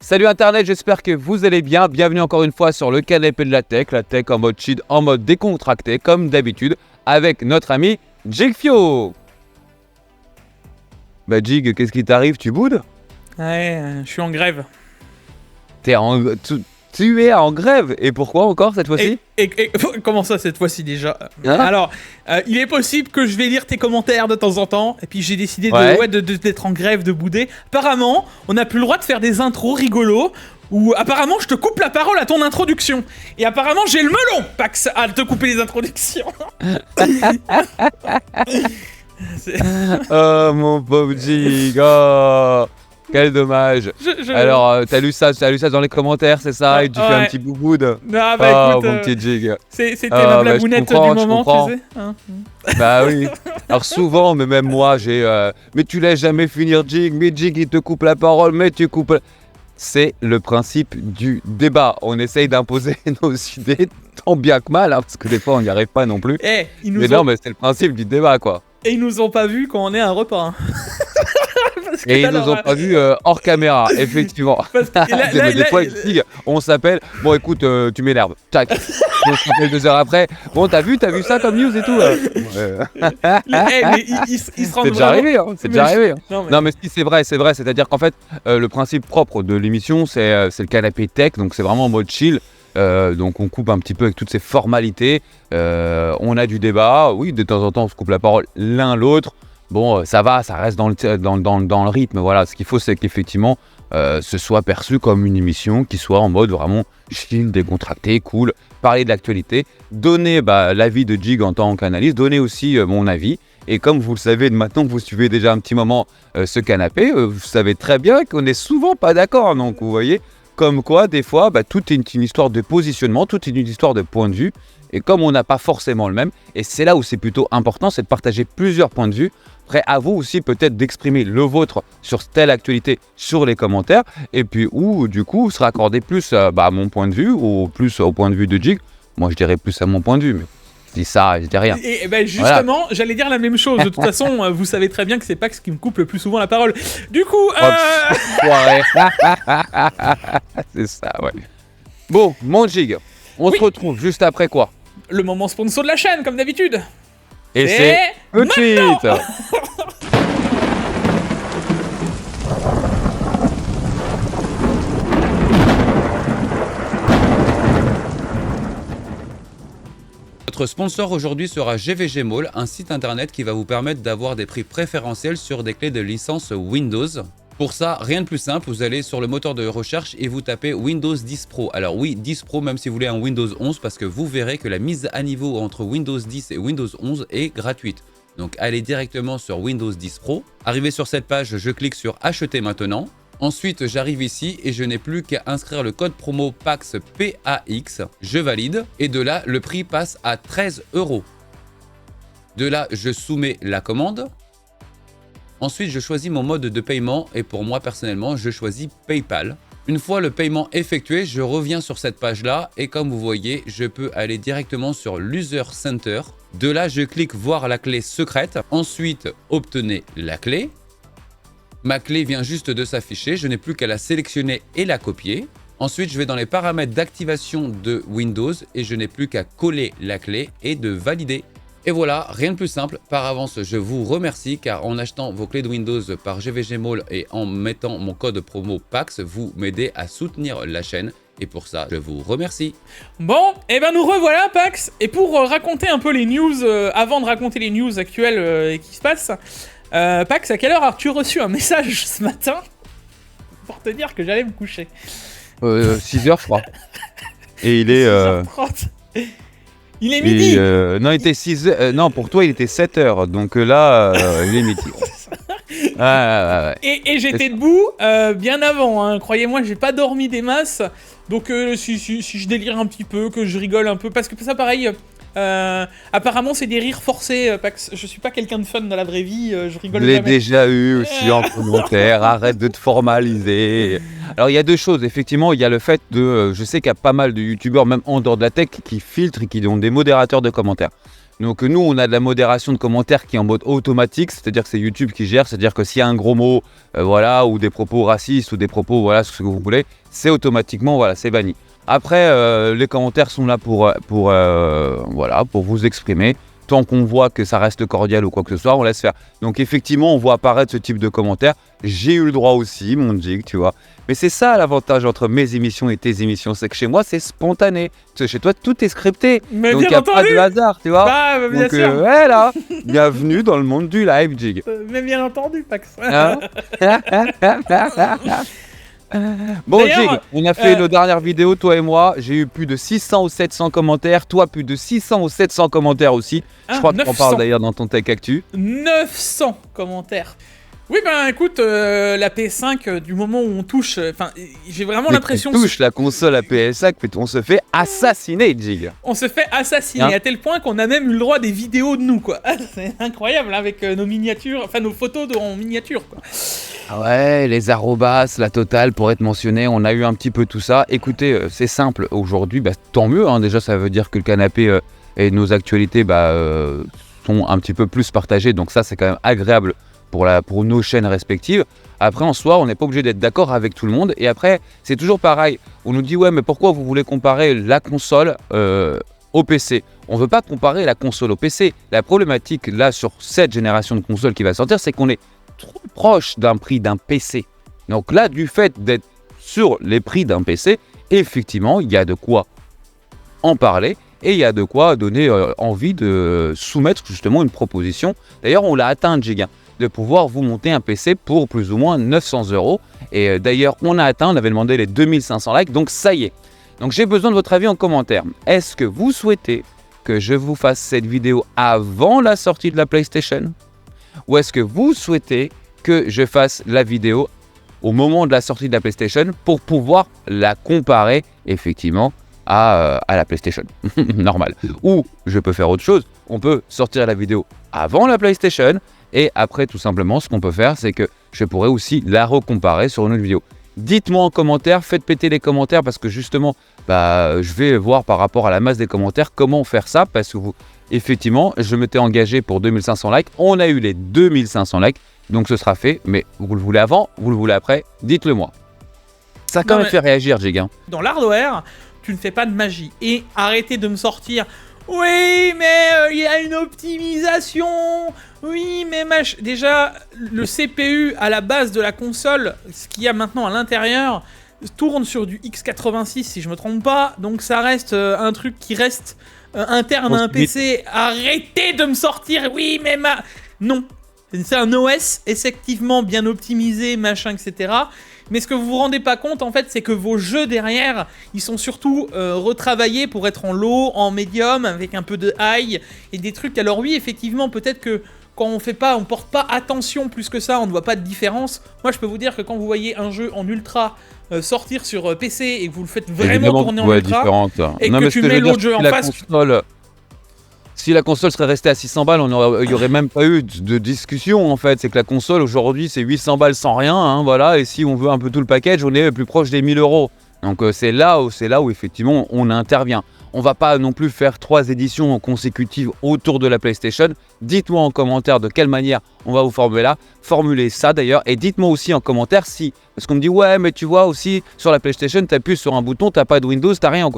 Salut Internet, j'espère que vous allez bien. Bienvenue encore une fois sur le canapé de la tech en mode chill, en mode décontracté, comme d'habitude, avec notre ami Jigfio. Bah Jig, qu'est-ce qui t'arrive, tu boudes? Ouais, je suis en grève. Tu es en grève, et pourquoi encore cette fois-ci? Et comment ça cette fois-ci déjà? Hein? Alors, il est possible que je vais lire tes commentaires de temps en temps, et puis j'ai décidé d'être en grève, de bouder. Apparemment, on n'a plus le droit de faire des intros rigolos, ou apparemment je te coupe la parole à ton introduction. Et apparemment j'ai le melon, Pax, à te couper les introductions. Oh mon pauvre Jig, oh, quel dommage. Alors, t'as lu ça dans les commentaires, c'est ça? Et tu fais un petit bouboud. Ah bah écoute, mon petit Jig. c'était ma blagounette du moment, tu sais. Hein. Bah oui. Alors souvent, mais même moi, mais tu laisses jamais finir Jig, mais Jig il te coupe la parole, mais tu coupes... C'est le principe du débat. On essaye d'imposer nos idées tant bien que mal, hein, parce que des fois on n'y arrive pas non plus. Non, mais c'est le principe du débat, quoi. Et ils nous ont pas vus quand on est à un repas. Hein. Et ils nous ont pas vus hors caméra, effectivement. Des fois, ils disent, on s'appelle, bon écoute, tu m'énerves, tac. On s'appelle 2 heures après, bon t'as vu ça comme news et tout. Mais ils se rendent c'est déjà arrivé, hein, c'est déjà arrivé. Non mais si, c'est vrai, c'est-à-dire qu'en fait, le principe propre de l'émission, c'est le canapé tech, donc c'est vraiment en mode chill. Donc on coupe un petit peu avec toutes ces formalités, on a du débat, oui, de temps en temps on se coupe la parole l'un l'autre. Bon, ça va, ça reste dans le rythme. Voilà, ce qu'il faut, c'est qu'effectivement, ce soit perçu comme une émission qui soit en mode vraiment chill, décontracté, cool, parler de l'actualité, donner l'avis de Jig en tant qu'analyste, donner aussi mon avis. Et comme vous le savez, maintenant que vous suivez déjà un petit moment ce canapé, vous savez très bien qu'on n'est souvent pas d'accord. Donc, vous voyez, comme quoi, des fois, tout est une histoire de positionnement, tout est une histoire de point de vue. Et comme on n'a pas forcément le même, et c'est là où c'est plutôt important, c'est de partager plusieurs points de vue. Après, à vous aussi peut-être d'exprimer le vôtre sur telle actualité sur les commentaires, et puis où du coup se raccorder plus à mon point de vue ou plus au point de vue de Jig. Moi je dirais plus à mon point de vue, mais je dis ça, je dis rien. Et justement, voilà. J'allais dire la même chose. De toute façon, vous savez très bien que c'est Pax qui me coupe le plus souvent la parole. Du coup, c'est ça, ouais. Bon, mon Jig, on se retrouve juste après quoi? Le moment sponsor de la chaîne, comme d'habitude. Et c'est tout de suite. Notre sponsor aujourd'hui sera GVG Mall, un site internet qui va vous permettre d'avoir des prix préférentiels sur des clés de licence Windows. Pour ça, rien de plus simple, vous allez sur le moteur de recherche et vous tapez Windows 10 Pro. Alors oui, 10 Pro même si vous voulez un Windows 11 parce que vous verrez que la mise à niveau entre Windows 10 et Windows 11 est gratuite. Donc allez directement sur Windows 10 Pro. Arrivé sur cette page, je clique sur acheter maintenant. Ensuite, j'arrive ici et je n'ai plus qu'à inscrire le code promo PAX, PAX. Je valide et de là, le prix passe à 13 €. De là, je soumets la commande. Ensuite, je choisis mon mode de paiement et pour moi personnellement, je choisis PayPal. Une fois le paiement effectué, je reviens sur cette page-là et comme vous voyez, je peux aller directement sur l'User Center. De là, je clique voir la clé secrète. Ensuite, obtenez la clé. Ma clé vient juste de s'afficher. Je n'ai plus qu'à la sélectionner et la copier. Ensuite, je vais dans les paramètres d'activation de Windows et je n'ai plus qu'à coller la clé et de valider. Et voilà, rien de plus simple. Par avance, je vous remercie car en achetant vos clés de Windows par GVG Mall et en mettant mon code promo PAX, vous m'aidez à soutenir la chaîne. Et pour ça, je vous remercie. Bon, et nous revoilà, Pax. Et pour raconter un peu les news, avant de raconter les news actuelles qui se passent, Pax, à quelle heure as-tu reçu un message ce matin pour te dire que j'allais me coucher? 6h, je crois. Et il est... 6h30. Il est midi. Non, il était 6h. Non, pour toi, il était 7h. Donc là, il est midi. Ouais. Et j'étais debout bien avant. Hein. Croyez-moi, j'ai pas dormi des masses. Donc si je délire un petit peu, que je rigole un peu. Parce que ça, pareil, apparemment, c'est des rires forcés. Pax. Je suis pas quelqu'un de fun dans la vraie vie. Je rigole jamais. Je l'ai déjà eu aussi en commentaire. Arrête de te formaliser. Alors, il y a 2 choses. Effectivement, il y a le fait de... je sais qu'il y a pas mal de youtubeurs, même en dehors de la tech, qui filtrent et qui ont des modérateurs de commentaires. Donc nous, on a de la modération de commentaires qui est en mode automatique, c'est-à-dire que c'est YouTube qui gère, c'est-à-dire que s'il y a un gros mot, voilà, ou des propos racistes, ou des propos, voilà, ce que vous voulez, c'est automatiquement, voilà, c'est banni. Après, les commentaires sont là pour vous exprimer. Tant qu'on voit que ça reste cordial ou quoi que ce soit, on laisse faire. Donc effectivement, on voit apparaître ce type de commentaires. J'ai eu le droit aussi, mon jig, tu vois. Mais c'est ça l'avantage entre mes émissions et tes émissions, c'est que chez moi, c'est spontané. Parce que chez toi, tout est scripté. Mais donc il n'y a pas de hasard, tu vois. Bah, bien donc sûr. ouais, là, bienvenue dans le monde du live, jig. Mais bien entendu, Pax. Hein. Bon, Jig, on a fait nos dernières vidéos, toi et moi. J'ai eu plus de 600 ou 700 commentaires. Toi, plus de 600 ou 700 commentaires aussi. Je crois que tu en parles d'ailleurs dans ton Tech Actu. 900 commentaires. Oui, ben écoute, la PS5, du moment où on touche... Enfin, j'ai vraiment l'impression... On touche la console à PS5, on se fait assassiner, Jig. On se fait assassiner, à tel point qu'on a même eu le droit des vidéos de nous, quoi. C'est incroyable, avec nos miniatures, enfin nos photos en miniature, quoi. Ah ouais, les arrobas, la totale pour être mentionné, on a eu un petit peu tout ça. Écoutez, c'est simple, aujourd'hui, tant mieux, hein. Déjà ça veut dire que le canapé et nos actualités sont un petit peu plus partagées, donc ça c'est quand même agréable pour nos chaînes respectives. Après en soi, on n'est pas obligé d'être d'accord avec tout le monde, et après c'est toujours pareil, on nous dit ouais mais pourquoi vous voulez comparer la console au PC? On ne veut pas comparer la console au PC. La problématique là sur cette génération de consoles qui va sortir, c'est qu'on est trop proche d'un prix d'un PC. Donc là, du fait d'être sur les prix d'un PC, effectivement, il y a de quoi en parler et il y a de quoi donner envie de soumettre justement une proposition. D'ailleurs, on l'a atteint, Jig, de pouvoir vous monter un PC pour plus ou moins 900 €. Et d'ailleurs, on avait demandé les 2500 likes, donc ça y est. Donc j'ai besoin de votre avis en commentaire. Est-ce que vous souhaitez que je vous fasse cette vidéo avant la sortie de la PlayStation ? Ou est-ce que vous souhaitez que je fasse la vidéo au moment de la sortie de la PlayStation pour pouvoir la comparer effectivement à la PlayStation normal? Ou je peux faire autre chose, on peut sortir la vidéo avant la PlayStation et après tout simplement ce qu'on peut faire c'est que je pourrais aussi la recomparer sur une autre vidéo. Dites-moi en commentaire, faites péter les commentaires parce que justement je vais voir par rapport à la masse des commentaires comment faire ça parce que effectivement, je m'étais engagé pour 2500 likes. On a eu les 2500 likes, donc ce sera fait. Mais vous le voulez avant, vous le voulez après, dites-le moi. Ça a quand même fait réagir, Jig. Dans l'hardware, tu ne fais pas de magie. Et arrêtez de me sortir. Oui, mais il y a une optimisation. Oui, mais déjà, le CPU à la base de la console, ce qu'il y a maintenant à l'intérieur, tourne sur du x86 si je me trompe pas. Donc ça reste un truc qui reste... interne à un PC, arrêtez de me sortir, oui mais non, c'est un OS effectivement bien optimisé, machin, etc. Mais ce que vous vous rendez pas compte en fait, c'est que vos jeux derrière, ils sont surtout retravaillés pour être en low, en medium, avec un peu de high, et des trucs, alors oui effectivement peut-être que quand on porte pas attention plus que ça, on ne voit pas de différence. Moi je peux vous dire que quand vous voyez un jeu en ultra sortir sur PC et que vous le faites vraiment tourner en ultra et que tu mets l'autre jeu en face... Si la console serait restée à 600 balles, il n'y aurait même pas eu de discussion en fait. C'est que la console aujourd'hui c'est 800 balles sans rien, hein, voilà. Et si on veut un peu tout le package, on est plus proche des 1000 €. Donc c'est là où effectivement on intervient. On va pas non plus faire 3 éditions consécutives autour de la PlayStation. Dites-moi en commentaire de quelle manière on va vous formuler ça d'ailleurs. Et dites-moi aussi en commentaire si, parce qu'on me dit ouais mais tu vois aussi sur la PlayStation t'appuies sur un bouton, t'as pas de Windows, t'as rien.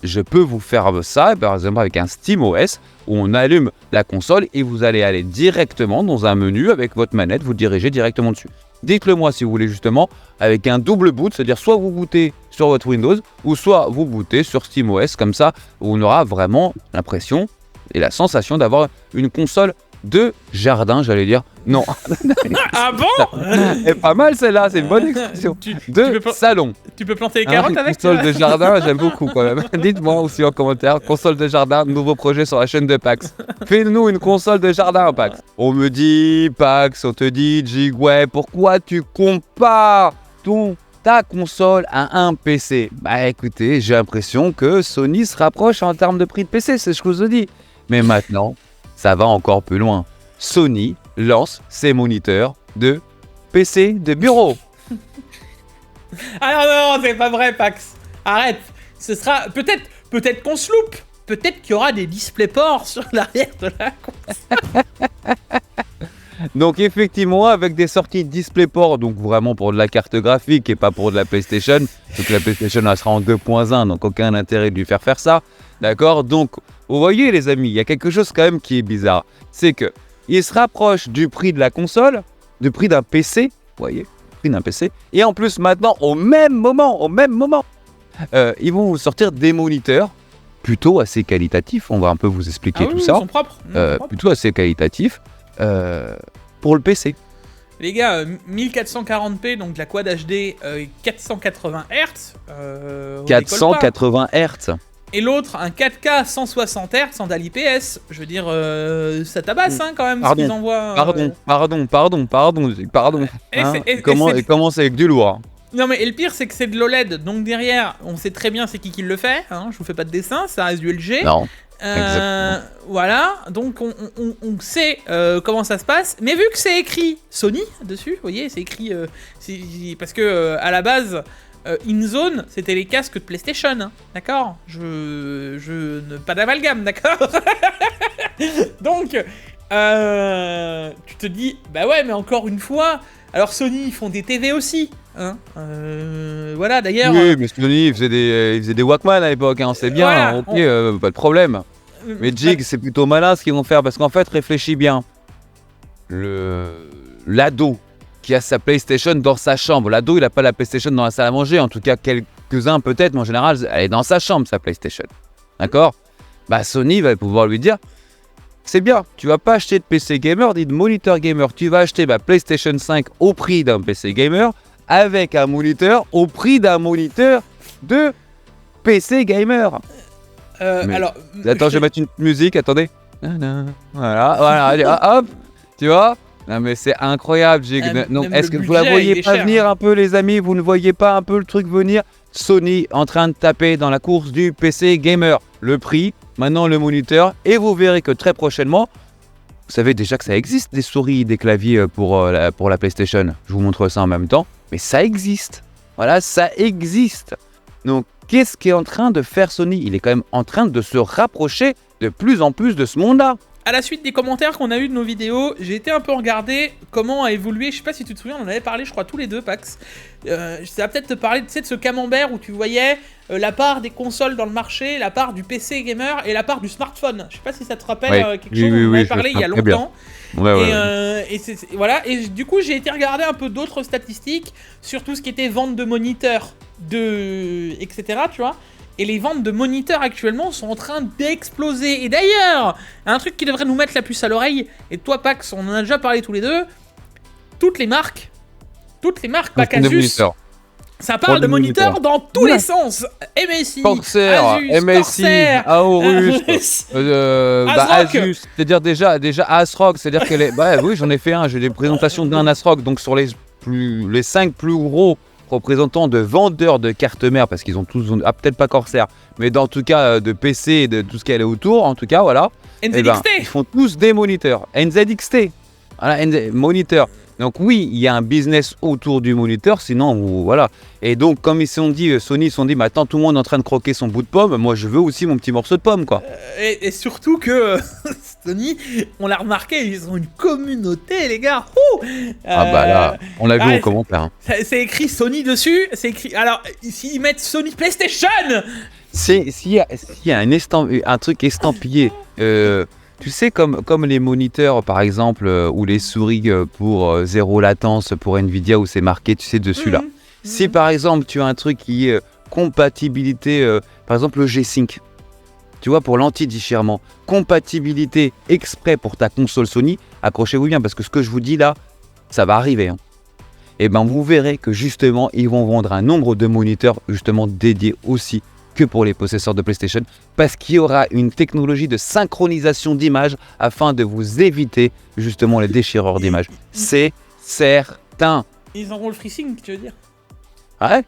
Je peux vous faire ça par exemple avec un SteamOS où on allume la console et vous allez aller directement dans un menu avec votre manette, vous dirigez directement dessus. Dites-le moi si vous voulez justement avec un double boot, c'est-à-dire soit vous bootez sur votre Windows ou soit vous bootez sur SteamOS, comme ça on aura vraiment l'impression et la sensation d'avoir une console de jardin, j'allais dire. Non. Ah bon? C'est pas mal celle-là, c'est une bonne expression. Salon. Tu peux planter les carottes avec console de jardin, j'aime beaucoup quand même. Dites-moi aussi en commentaire, console de jardin, nouveau projet sur la chaîne de Pax. Fais-nous une console de jardin, Pax. On me dit, Pax, on te dit, Jig, ouais, pourquoi tu compares ta console à un PC? Bah écoutez, j'ai l'impression que Sony se rapproche en termes de prix de PC, c'est ce que je vous dis. Mais maintenant, ça va encore plus loin. Sony lance ses moniteurs de PC de bureau. Ah non, c'est pas vrai, Pax. Arrête. Ce sera peut-être qu'on se loupe. peut-être qu'il y aura des DisplayPort sur l'arrière de la console. Donc effectivement, avec des sorties DisplayPort, donc vraiment pour de la carte graphique et pas pour de la PlayStation, donc la PlayStation elle sera en 2.1, donc aucun intérêt de lui faire ça, d'accord. Donc vous voyez les amis, il y a quelque chose quand même qui est bizarre, c'est que il se rapproche du prix de la console, du prix d'un PC, vous voyez, prix d'un PC, et en plus maintenant au même moment, ils vont vous sortir des moniteurs plutôt assez qualitatifs, on va un peu vous expliquer tout ça, ils sont propres. plutôt assez qualitatifs. Pour le PC. Les gars, 1440p, donc la Quad HD, 480 Hz. 480 Hz. Et l'autre, un 4K 160 Hz en DAL IPS. Je veux dire, ça tabasse quand même ce qu'ils envoient. Pardon. Il commence avec du lourd. Non mais et le pire c'est que c'est de l'OLED, donc derrière on sait très bien c'est qui le fait, hein, je vous fais pas de dessin, ça reste du LG. Non. Voilà, donc on sait comment ça se passe, mais vu que c'est écrit Sony dessus, vous voyez, c'est écrit parce que à la base InZone c'était les casques de PlayStation, hein, d'accord, pas d'amalgame, d'accord. Donc tu te dis bah ouais mais encore une fois, alors Sony ils font des TV aussi. Hein, voilà d'ailleurs. Oui, mais Sony il faisait des Walkman à l'époque, hein, c'est bien, voilà, ok, pas de problème. Mais Jig, c'est plutôt malin ce qu'ils vont faire parce qu'en fait, réfléchis bien. L'ado qui a sa PlayStation dans sa chambre, l'ado il a pas la PlayStation dans la salle à manger, en tout cas quelques-uns peut-être, mais en général elle est dans sa chambre sa PlayStation. D'accord ? Bah Sony va pouvoir lui dire. C'est bien, tu vas pas acheter de PC gamer, ni de moniteur gamer, tu vas acheter ma PlayStation 5 au prix d'un PC gamer avec un moniteur au prix d'un moniteur de PC gamer. Alors, attends, je vais mettre une musique, attendez. Voilà, allez, hop, tu vois. Non mais c'est incroyable, Jig. Donc, est-ce que vous la voyez pas venir un peu les amis? Vous ne voyez pas un peu le truc venir? Sony en train de taper dans la course du PC gamer. Le prix, maintenant le moniteur, et vous verrez que très prochainement, vous savez déjà que ça existe des souris, des claviers pour la PlayStation. Je vous montre ça en même temps, mais ça existe. Voilà, ça existe. Donc qu'est-ce qu'est en train de faire Sony? Il est quand même en train de se rapprocher de plus en plus de ce monde-là. À la suite des commentaires qu'on a eu de nos vidéos, j'ai été un peu regarder comment a évolué. Je sais pas si tu te souviens, on en avait parlé, je crois, tous les deux, Pax. Ça va peut-être te parler, tu sais, de ce camembert où tu voyais la part des consoles dans le marché, la part du PC gamer et la part du smartphone. Je sais pas si ça te rappelle quelque chose. On en avait parlé il y a longtemps. Voilà. Et du coup, j'ai été regarder un peu d'autres statistiques sur tout ce qui était vente de moniteurs, etc. Tu vois. Et les ventes de moniteurs actuellement sont en train d'exploser. Et d'ailleurs, un truc qui devrait nous mettre la puce à l'oreille, et toi Pax, on en a déjà parlé tous les deux, toutes les marques, pas Asus, ça parle de moniteurs dans tous les sens. MSI, Corsair, Asus, MSI, Aorus, Asus, c'est-à-dire déjà ASRock, c'est-à-dire qu'elle est... Bah oui, j'en ai fait j'ai des présentations d'un ASRock, donc sur les 5 plus gros représentants de vendeurs de cartes mères, parce qu'ils ont tous, peut-être pas Corsair, mais en tout cas de PC et de tout ce qu'il y a autour, en tout cas, voilà. NZXT. Ils font tous des moniteurs. NZXT, voilà, moniteur. Donc oui, il y a un business autour du moniteur, sinon, voilà. Et donc, comme ils se sont dit, Sony se sont dit, maintenant tout le monde est en train de croquer son bout de pomme, moi je veux aussi mon petit morceau de pomme, quoi. Et surtout que Sony, on l'a remarqué, ils ont une communauté, les gars. Ah bah là, on l'a vu en commentaire. Hein. C'est écrit Sony dessus, c'est écrit... Alors, s'ils mettent Sony PlayStation, s'il y a un truc estampillé... Tu sais, comme les moniteurs, par exemple, ou les souris pour zéro latence pour Nvidia, où c'est marqué, tu sais, dessus là. Si par exemple, tu as un truc qui est compatibilité, par exemple le G-Sync, tu vois, pour l'anti-déchirement, compatibilité exprès pour ta console Sony, accrochez-vous bien, parce que ce que je vous dis là, ça va arriver. Hein. Et ben, vous verrez que justement, ils vont vendre un nombre de moniteurs justement dédiés aussi que pour les possesseurs de PlayStation, parce qu'il y aura une technologie de synchronisation d'images afin de vous éviter justement les déchireurs d'images. C'est certain. Ils auront le FreeSync, tu veux dire? Ouais.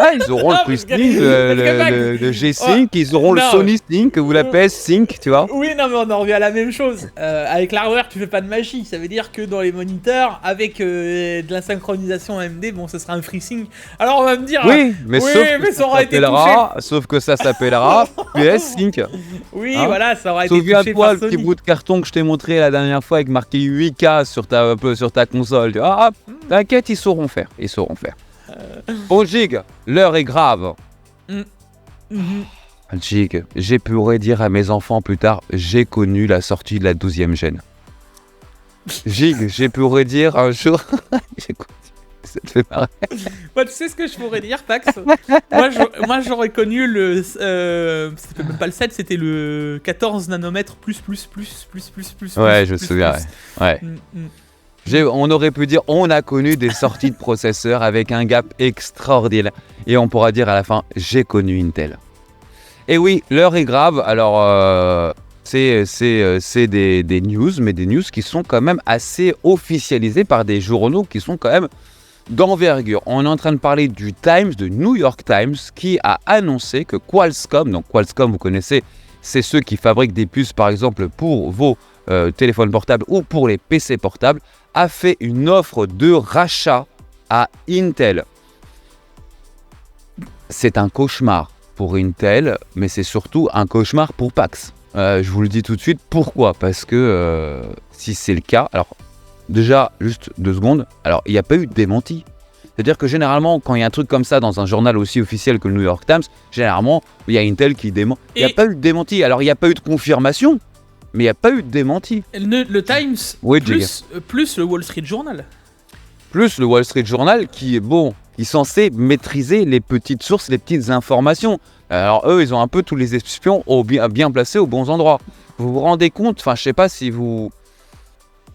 Ah, ils auront le FreeSync, le G-Sync, ils auront le Sony Sync ou la PS Sync, tu vois. Oui, non, mais on en revient à la même chose. Avec l'hardware, tu fais pas de magie. Ça veut dire que dans les moniteurs, avec de la synchronisation AMD, bon, ce sera un FreeSync. Alors on va me dire. Oui, mais ça aurait été sauf que ça s'appellera PS Sync. Oui, voilà, ça aurait été touché par Sony. Souviens-toi le petit bout de carton que je t'ai montré la dernière fois avec marqué 8K sur ta console. Ah, t'inquiète, ils sauront faire. Bon, Jig, l'heure est grave. Jig, je pourrais dire à mes enfants plus tard, j'ai connu la sortie de la 12e gêne. Jig, je pourrais dire un jour... Ça te fait marrer. Moi, tu sais ce que je pourrais dire, Pax? Moi, j'aurais connu le... c'était même pas le 7, c'était le 14 nanomètres plus. Ouais, je me souviens. Ouais. On aurait pu dire, on a connu des sorties de processeurs avec un gap extraordinaire. Et on pourra dire à la fin, j'ai connu Intel. Et oui, l'heure est grave. Alors, c'est des news, mais des news qui sont quand même assez officialisées par des journaux qui sont quand même d'envergure. On est en train de parler du Times, de New York Times, qui a annoncé que Qualcomm, donc Qualcomm, vous connaissez, c'est ceux qui fabriquent des puces, par exemple, pour vos téléphones portables ou pour les PC portables, a fait une offre de rachat à Intel. C'est un cauchemar pour Intel, mais c'est surtout un cauchemar pour Pax. Je vous le dis tout de suite, pourquoi ? Parce que si c'est le cas, alors déjà, juste 2 secondes, alors il n'y a pas eu de démenti. C'est-à-dire que généralement, quand il y a un truc comme ça dans un journal aussi officiel que le New York Times, généralement, il y a Intel qui dément. Il n'y a pas eu de démenti. Alors il n'y a pas eu de confirmation, mais il n'y a pas eu de démenti. Le Times, oui, plus le Wall Street Journal. Plus le Wall Street Journal qui est censé maîtriser les petites sources, les petites informations. Alors eux, ils ont un peu tous les espions bien placés aux bons endroits. Vous vous rendez compte ? Enfin, je sais pas si vous...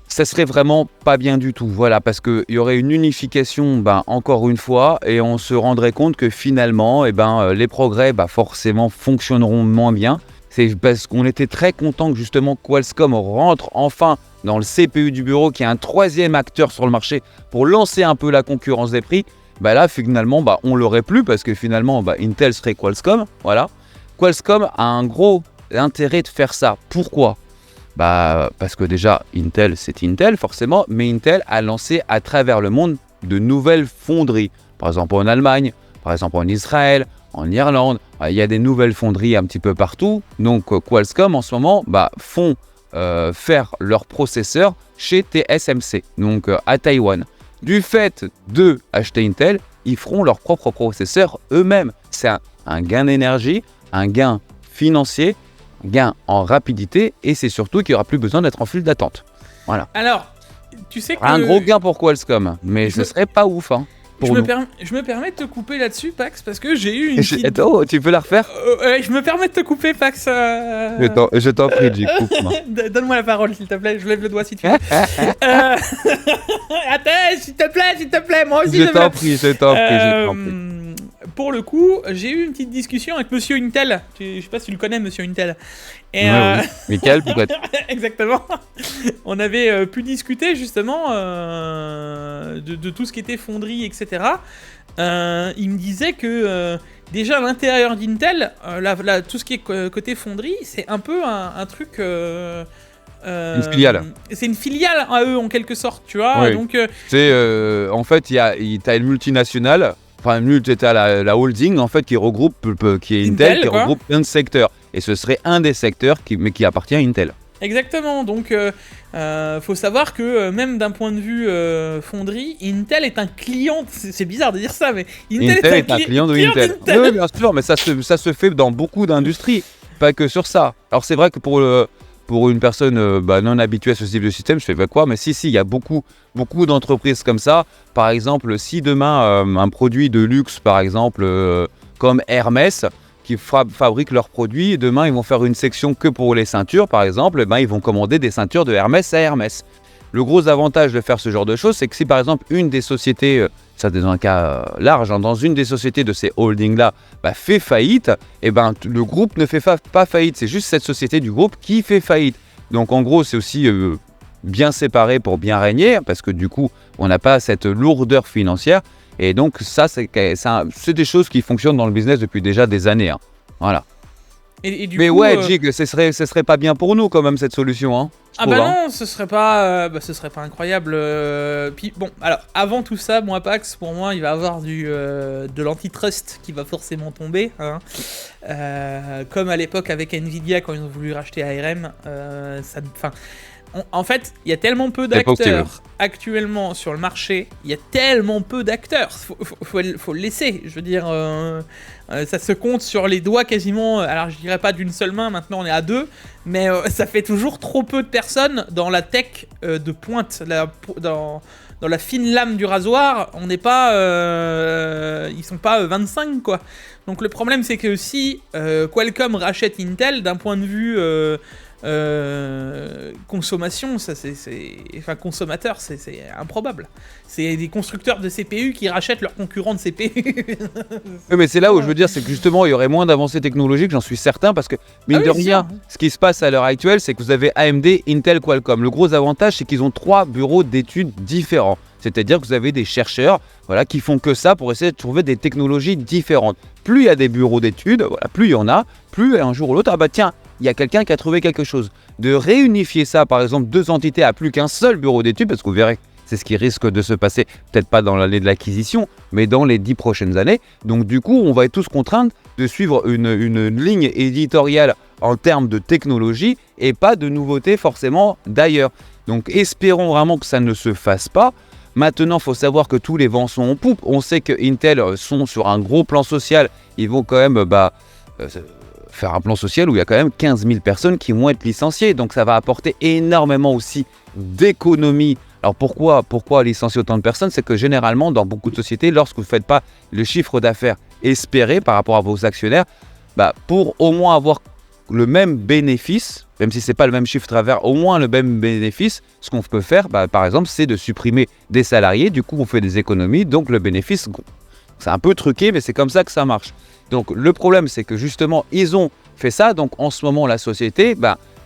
Ça serait vraiment pas bien du tout, voilà, parce qu'il y aurait une unification, encore une fois, et on se rendrait compte que finalement, les progrès, forcément, fonctionneront moins bien. C'est parce qu'on était très content que justement Qualcomm rentre enfin dans le CPU du bureau, qui est un 3e acteur sur le marché pour lancer un peu la concurrence des prix. Là, finalement, on l'aurait plus parce que finalement, Intel serait Qualcomm, voilà. Qualcomm a un gros intérêt de faire ça. Pourquoi ? Parce que déjà, Intel, c'est Intel forcément, mais Intel a lancé à travers le monde de nouvelles fonderies. Par exemple en Allemagne, par exemple en Israël, en Irlande. Il y a des nouvelles fonderies un petit peu partout. Donc Qualcomm en ce moment font faire leurs processeurs chez TSMC, donc à Taïwan. Du fait de acheter Intel, ils feront leurs propres processeurs eux-mêmes. C'est un gain d'énergie, un gain financier, gain en rapidité, et c'est surtout qu'il n'y aura plus besoin d'être en file d'attente. Voilà. Alors, tu sais que... Un gros gain pour Qualcomm, mais ce serait pas ouf, hein, pour nous. Je me permets de te couper là-dessus, Pax, parce que j'ai eu une Attends, tu peux la refaire ? Je me permets de te couper, Pax. Je t'en prie, Jig, coupe-moi. Donne-moi la parole, s'il te plaît, je lève le doigt si tu veux. Attends, s'il te plaît, moi aussi. Je t'en prie. Pour le coup, j'ai eu une petite discussion avec Monsieur Intel. Je sais pas si tu le connais, Monsieur Intel. Et oui. Michael, peut-être. Exactement. On avait pu discuter justement de tout ce qui était fonderie, etc. Il me disait que déjà à l'intérieur d'Intel, tout ce qui est côté fonderie, c'est un peu un truc... une filiale. C'est une filiale à eux en quelque sorte, tu vois. Oui. Donc, en fait, t'as une multinationale. Enfin, t'as la holding en fait qui regroupe, qui est Intel, qui regroupe plein de secteurs. Et ce serait un des secteurs qui appartient à Intel. Exactement. Donc, faut savoir que même d'un point de vue fonderie, Intel est un client. C'est bizarre de dire ça, mais Intel est un client de Intel. Oui, bien sûr, mais ça se fait dans beaucoup d'industries, pas que sur ça. Alors c'est vrai que pour une personne non habituée à ce type de système, je fais quoi ? Mais si, il y a beaucoup d'entreprises comme ça. Par exemple, si demain, un produit de luxe, par exemple, comme Hermès, qui fabriquent leurs produits, demain, ils vont faire une section que pour les ceintures, par exemple, ils vont commander des ceintures de Hermès à Hermès. Le gros avantage de faire ce genre de choses, c'est que si, par exemple, une des sociétés, ça c'est dans un cas large, dans une des sociétés de ces holdings-là, fait faillite, le groupe ne fait pas faillite. C'est juste cette société du groupe qui fait faillite. Donc, en gros, c'est aussi bien séparé pour bien régner, parce que du coup, on n'a pas cette lourdeur financière. Et donc ça, c'est des choses qui fonctionnent dans le business depuis déjà des années. Hein. Voilà. Et du Mais coup, ouais, Jig, ce serait pas bien pour nous quand même cette solution. Hein, non, ce serait pas incroyable. Puis bon, alors avant tout ça, moi Pax, pour moi, il va y avoir de l'antitrust qui va forcément tomber. Hein. Comme à l'époque avec Nvidia quand ils ont voulu racheter ARM. En fait, il y a tellement peu d'acteurs actuellement sur le marché, il y a tellement peu d'acteurs, faut le laisser, je veux dire, ça se compte sur les doigts quasiment, alors je dirais pas d'une seule main, maintenant on est à 2, mais ça fait toujours trop peu de personnes dans la tech de pointe, dans la fine lame du rasoir, on n'est pas, ils sont pas 25 quoi. Donc le problème c'est que si Qualcomm rachète Intel, d'un point de vue consommation, consommateur, c'est improbable. C'est des constructeurs de CPU qui rachètent leurs concurrents de CPU. Oui, mais c'est là où je veux dire, c'est que justement, il y aurait moins d'avancées technologiques, j'en suis certain, parce que, mine de rien, ce qui se passe à l'heure actuelle, c'est que vous avez AMD, Intel, Qualcomm. Le gros avantage, c'est qu'ils ont 3 bureaux d'études différents. C'est-à-dire que vous avez des chercheurs qui font que ça pour essayer de trouver des technologies différentes. Plus il y a des bureaux d'études, plus il y en a, plus un jour ou l'autre, tiens, il y a quelqu'un qui a trouvé quelque chose. De réunifier ça, par exemple, 2 entités à plus qu'un seul bureau d'études, parce que vous verrez, c'est ce qui risque de se passer, peut-être pas dans l'année de l'acquisition, mais dans les 10 prochaines années. Donc du coup, on va être tous contraints de suivre une ligne éditoriale en termes de technologie et pas de nouveautés forcément d'ailleurs. Donc espérons vraiment que ça ne se fasse pas. Maintenant, il faut savoir que tous les vents sont en poupe. On sait que Intel sont sur un gros plan social. Ils vont quand même faire un plan social où il y a quand même 15 000 personnes qui vont être licenciées. Donc ça va apporter énormément aussi d'économies. Alors pourquoi licencier autant de personnes? C'est que généralement, dans beaucoup de sociétés, lorsque vous ne faites pas le chiffre d'affaires espéré par rapport à vos actionnaires, pour au moins avoir le même bénéfice, même si ce n'est pas le même chiffre d'affaires, au moins le même bénéfice, ce qu'on peut faire, par exemple, c'est de supprimer des salariés. Du coup, on fait des économies, donc le bénéfice, c'est un peu truqué, mais c'est comme ça que ça marche. Donc le problème, c'est que justement, ils ont fait ça. Donc en ce moment, la société,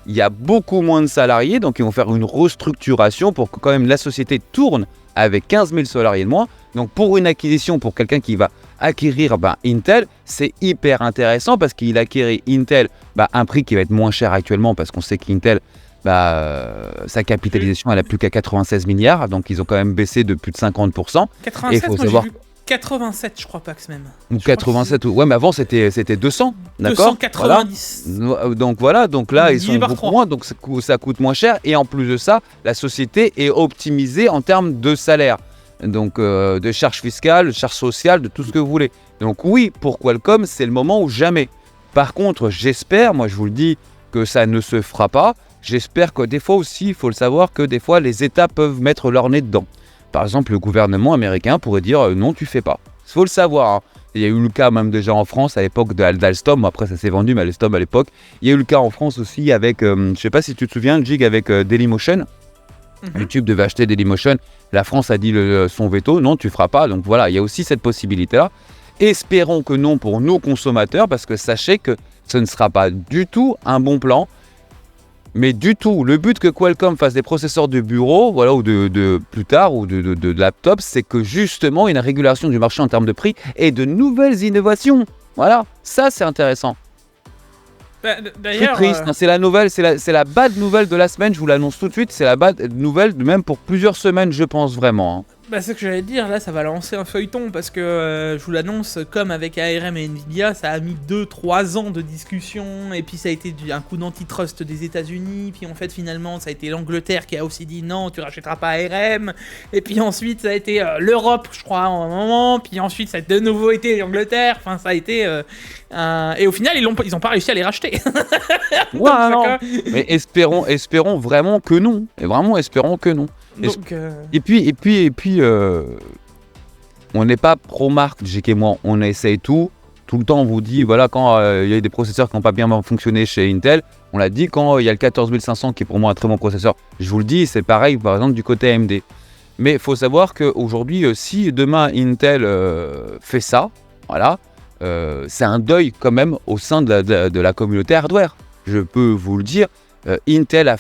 il y a beaucoup moins de salariés. Donc ils vont faire une restructuration pour que quand même la société tourne avec 15 000 salariés de moins. Donc pour une acquisition, pour quelqu'un qui va acquérir Intel, c'est hyper intéressant parce qu'il acquérit Intel un prix qui va être moins cher actuellement parce qu'on sait qu'Intel, sa capitalisation, elle a plus qu'à 96 milliards. Donc ils ont quand même baissé de plus de 50%. 87, et faut savoir... 87, je crois pas que même. Ou 87, ouais, mais avant c'était 200, d'accord. 290. Voilà. Donc là ils sont beaucoup moins, donc ça coûte moins cher. Et en plus de ça, la société est optimisée en termes de salaire, donc de charges fiscales, de charges sociales, de tout ce que vous voulez. Donc oui, pour Qualcomm, c'est le moment ou jamais. Par contre, j'espère, moi je vous le dis, que ça ne se fera pas. J'espère que des fois aussi, il faut le savoir, que des fois les États peuvent mettre leur nez dedans. Par exemple, le gouvernement américain pourrait dire non, tu fais pas. Il faut le savoir. Hein. Il y a eu le cas même déjà en France à l'époque d'Alstom. Après, ça s'est vendu, mais Alstom à l'époque. Il y a eu le cas en France aussi avec, je ne sais pas si tu te souviens, Jig, avec Dailymotion. YouTube devait acheter Dailymotion. La France a dit son veto. Non, tu feras pas. Donc voilà, il y a aussi cette possibilité-là. Espérons que non pour nos consommateurs, parce que sachez que ce ne sera pas du tout un bon plan. Mais du tout, le but que Qualcomm fasse des processeurs de bureau, ou de plus tard, ou de laptop, c'est que justement une régulation du marché en termes de prix et de nouvelles innovations. Voilà, ça c'est intéressant. D'ailleurs, c'est triste, c'est la nouvelle, c'est la bad nouvelle de la semaine, je vous l'annonce tout de suite, c'est la bad nouvelle même pour plusieurs semaines, je pense vraiment. Hein. C'est ce que j'allais dire, là ça va lancer un feuilleton parce que je vous l'annonce, comme avec ARM et Nvidia, ça a mis 2-3 ans de discussion et puis ça a été un coup d'antitrust des États-Unis, puis en fait finalement ça a été l'Angleterre qui a aussi dit non, tu rachèteras pas ARM, et puis ensuite ça a été l'Europe, je crois, à un moment, puis ensuite ça a de nouveau été l'Angleterre, enfin ça a été et au final ils ont pas réussi à les racheter. Ouais, non. Mais espérons vraiment que non, et vraiment espérons que non. Donc, Et puis, on n'est pas pro-marque, Jake et moi, on essaye tout le temps on vous dit, voilà, quand il y a des processeurs qui n'ont pas bien fonctionné chez Intel, on l'a dit, quand il y a le 14500 qui est pour moi un très bon processeur, je vous le dis, c'est pareil par exemple du côté AMD. Mais il faut savoir qu'aujourd'hui, si demain Intel fait ça, voilà, c'est un deuil quand même au sein de la communauté hardware. Je peux vous le dire, Intel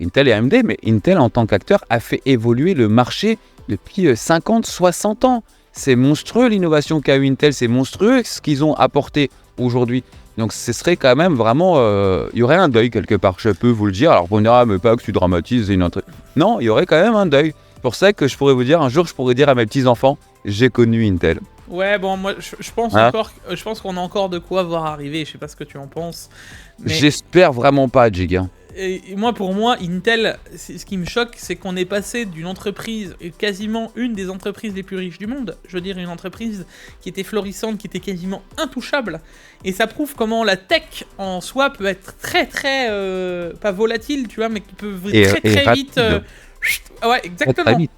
et AMD, mais Intel en tant qu'acteur a fait évoluer le marché depuis 50-60 ans. c'est monstrueux l'innovation qu'a eu Intel, c'est monstrueux ce qu'ils ont apporté aujourd'hui. Donc ce serait quand même vraiment, il y aurait un deuil quelque part, je peux vous le dire. Alors on dira, mais pas que tu dramatises, c'est une autre... Non, il y aurait quand même un deuil. C'est pour ça que je pourrais vous dire, un jour je pourrais dire à mes petits-enfants, j'ai connu Intel. Ouais, bon, moi je pense Hein? je pense qu'on a encore de quoi voir arriver, je sais pas ce que tu en penses. Mais J'espère vraiment pas, Jig. Hein. et moi, pour moi, Intel, ce qui me choque, c'est qu'on est passé d'une entreprise, quasiment une des entreprises les plus riches du monde, je veux dire une entreprise qui était florissante, qui était quasiment intouchable, et ça prouve comment la tech en soi peut être très très, pas volatile, tu vois, mais qui peut Et très rapide. vite... ouais, Très, exactement. très vite.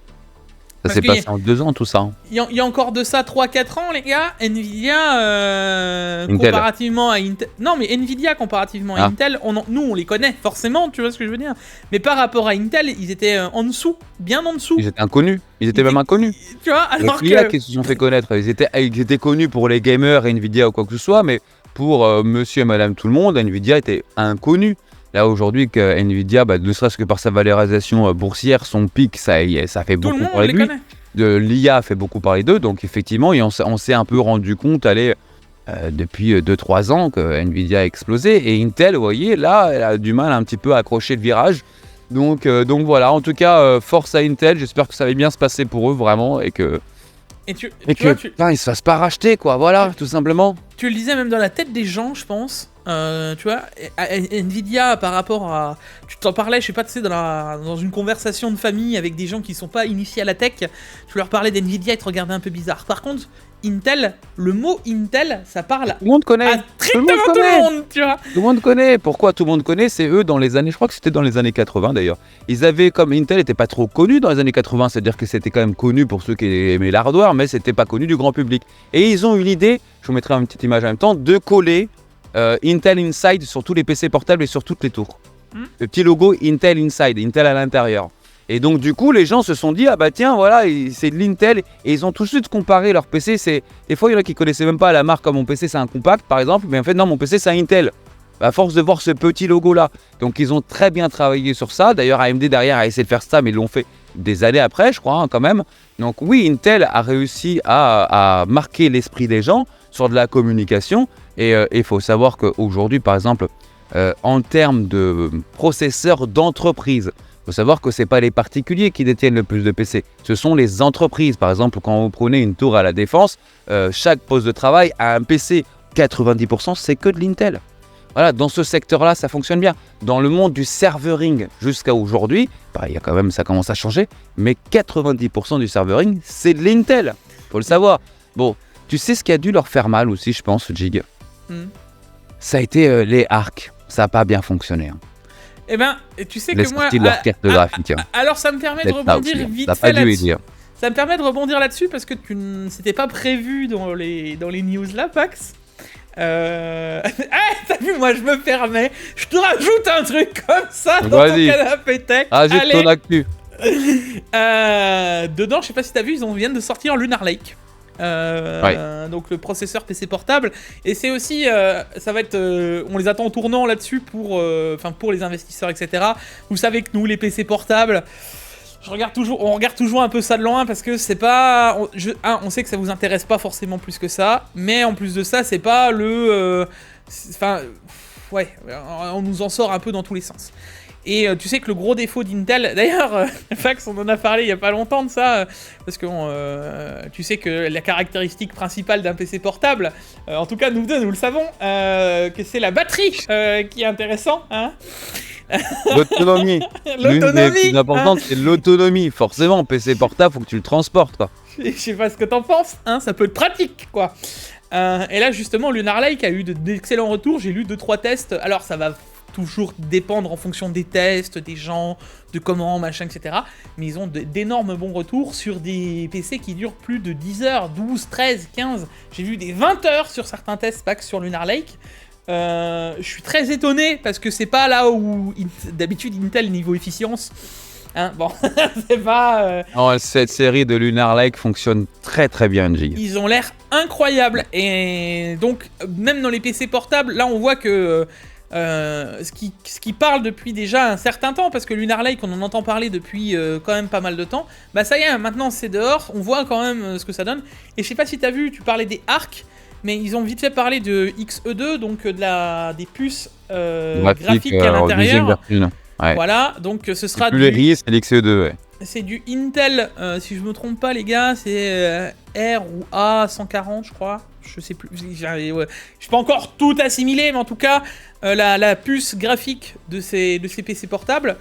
Ça Parce s'est qu'il y a- passé en 2 ans tout ça. Hein. Il y a encore de ça 3-4 ans, les gars, Nvidia, Intel. comparativement à Intel... Non, mais Nvidia, comparativement à Ah. Intel, nous, on les connaît, forcément, tu vois ce que je veux dire. Mais par rapport à Intel, ils étaient en dessous, bien en dessous. Ils étaient inconnus. Ils étaient Ils même étaient- inconnus. Tu vois, Les alors clients que... qui se sont fait connaître, ils étaient connus pour les gamers, Nvidia ou quoi que ce soit, mais pour monsieur et madame tout le monde, Nvidia était inconnu. Là aujourd'hui, que Nvidia, ne serait-ce que par sa valorisation boursière, son pic, ça fait Tout le beaucoup monde parler les de lui. connaît. L'IA fait beaucoup parler d'eux, donc effectivement, on s'est un peu rendu compte, depuis 2-3 ans que Nvidia a explosé, et Intel, vous voyez, là, elle a du mal un petit peu à accrocher le virage. Donc voilà, en tout cas, force à Intel, j'espère que ça va bien se passer pour eux, vraiment, et que Tu vois, putain, ils se fassent pas racheter, quoi, voilà, tout simplement. tu le disais même dans la tête des gens, je pense. Tu vois, Nvidia par rapport à... Tu t'en parlais, je sais pas, tu sais, dans une conversation de famille avec des gens qui sont pas initiés à la tech, tu leur parlais d'Nvidia, ils te regardaient un peu bizarre. Par contre, Intel, le mot Intel, ça parle Tout le monde connaît. à strictement tout le monde, tu vois. Tout le monde connaît. Pourquoi tout le monde connaît? C'est eux dans les années, je crois que c'était dans les années 80 d'ailleurs. Ils avaient, comme Intel n'était pas trop connu dans les années 80, c'est-à-dire que c'était quand même connu pour ceux qui aimaient l'hardware, mais c'était pas connu du grand public. Et ils ont eu l'idée, je vous mettrai une petite image en même temps, de coller Intel Inside sur tous les PC portables et sur toutes les tours. Le petit logo Intel Inside, Intel à l'intérieur. Et donc du coup, les gens se sont dit, ah bah tiens, voilà, c'est de l'Intel. Et ils ont tout de suite comparé leur PC. Des fois, il y en a qui connaissaient même pas la marque, comme mon PC c'est un compact par exemple, mais en fait non, mon PC c'est un Intel. À force de voir ce petit logo là. Donc ils ont très bien travaillé sur ça. D'ailleurs, AMD derrière a essayé de faire ça, mais ils l'ont fait des années après, je crois, hein, quand même. Donc oui, Intel a réussi à marquer l'esprit des gens sur de la communication. Et il faut savoir qu'aujourd'hui, par exemple, en termes de processeurs d'entreprise, il faut savoir que ce n'est pas les particuliers qui détiennent le plus de PC, ce sont les entreprises. Par exemple, quand vous prenez une tour à la Défense, chaque poste de travail a un PC. 90% c'est que de l'Intel. Voilà, dans ce secteur-là, ça fonctionne bien. Dans le monde du servering jusqu'à aujourd'hui, il y a quand même, ça commence à changer, mais 90% du servering, c'est de l'Intel. Faut le savoir. Bon, tu sais ce qui a dû leur faire mal aussi, je pense, Jig. Ça a été les ARC. Ça n'a pas bien fonctionné. Hein. Eh ben, tu sais Les que moi... sorties de leur carte graphique. Hein. Alors ça me permet de Peut-être ça rebondir aussi, hein. vite Ça n'a fait pas dû là-dessus. aider. Ça me permet de rebondir là-dessus parce que c'était pas prévu dans les news là, Pax. Ah, t'as vu, moi je me permets, je te rajoute un truc comme ça dans ton Vas-y. canapé tech. Ah, j'ai ton actu. Dedans, je sais pas si t'as vu, ils viennent de sortir Lunar Lake. Donc le processeur PC portable, et c'est aussi ça va être on les attend au tournant là-dessus pour les investisseurs, etc. Vous savez que nous, les PC portables, on regarde toujours un peu ça de loin parce que c'est pas on sait que ça vous intéresse pas forcément plus que ça, mais en plus de ça, c'est pas on nous en sort un peu dans tous les sens. Et tu sais que le gros défaut d'Intel, d'ailleurs, Fax, on en a parlé il y a pas longtemps de ça, parce que tu sais que la caractéristique principale d'un PC portable, en tout cas nous deux, nous le savons, que c'est la batterie qui est intéressant, hein. L'autonomie. L'une des plus importantes, c'est l'autonomie. Forcément, PC portable, faut que tu le transportes, quoi. Je sais pas ce que t'en penses, hein, ça peut être pratique, quoi. Et là, justement, Lunar Lake a eu d'excellents retours, j'ai lu 2-3 tests, alors ça va toujours dépendre en fonction des tests, des gens, de comment, machin, etc. Mais ils ont d'énormes bons retours sur des PC qui durent plus de 10 heures, 12, 13, 15. J'ai vu des 20 heures sur certains tests packs sur Lunar Lake. Je suis très étonné parce que c'est pas là où d'habitude Intel niveau efficience. Hein, bon, c'est pas... Non, cette série de Lunar Lake fonctionne très très bien, Jig. Ils ont l'air incroyables. Et donc, même dans les PC portables, là on voit que... ce qui parle depuis déjà un certain temps, parce que Lunar Lake, on en entend parler depuis quand même pas mal de temps. Bah ça y est, maintenant c'est dehors, on voit quand même ce que ça donne. Et je sais pas si t'as vu, tu parlais des arcs, mais ils ont vite fait parler de XE2, donc des puces graphiques à l'intérieur. Ouais. Voilà, donc ce sera plus les RIS, c'est l'XE2, ouais. C'est du Intel, si je me trompe pas les gars, c'est R ou A140 je crois, je sais plus, je suis pas encore tout assimilé, mais en tout cas, la puce graphique de ces PC portables,